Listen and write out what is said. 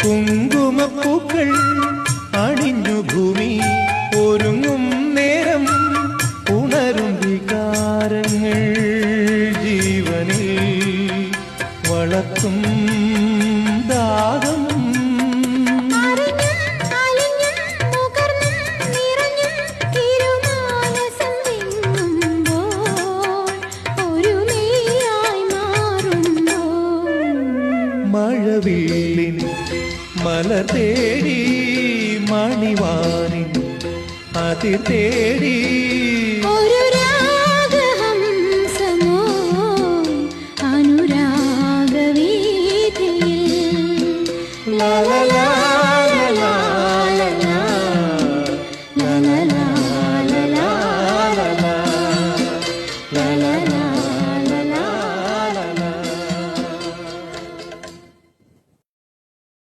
കുങ്കുമപ്പൂക്കൾ അണിഞ്ഞു ഭൂമി ഒരുങ്ങും നേരം ഉണരും വികാരങ്ങൾ ജീവനിൽ വളർത്തും ദാഹം മഴവില്ലിൻ മലർ തേടി മണിവാനിൻ അതിർ തേടി ഒരു രാഗഹംസമോ അനുരാഗവീഥിയിൽ ലാ ലാ ലാ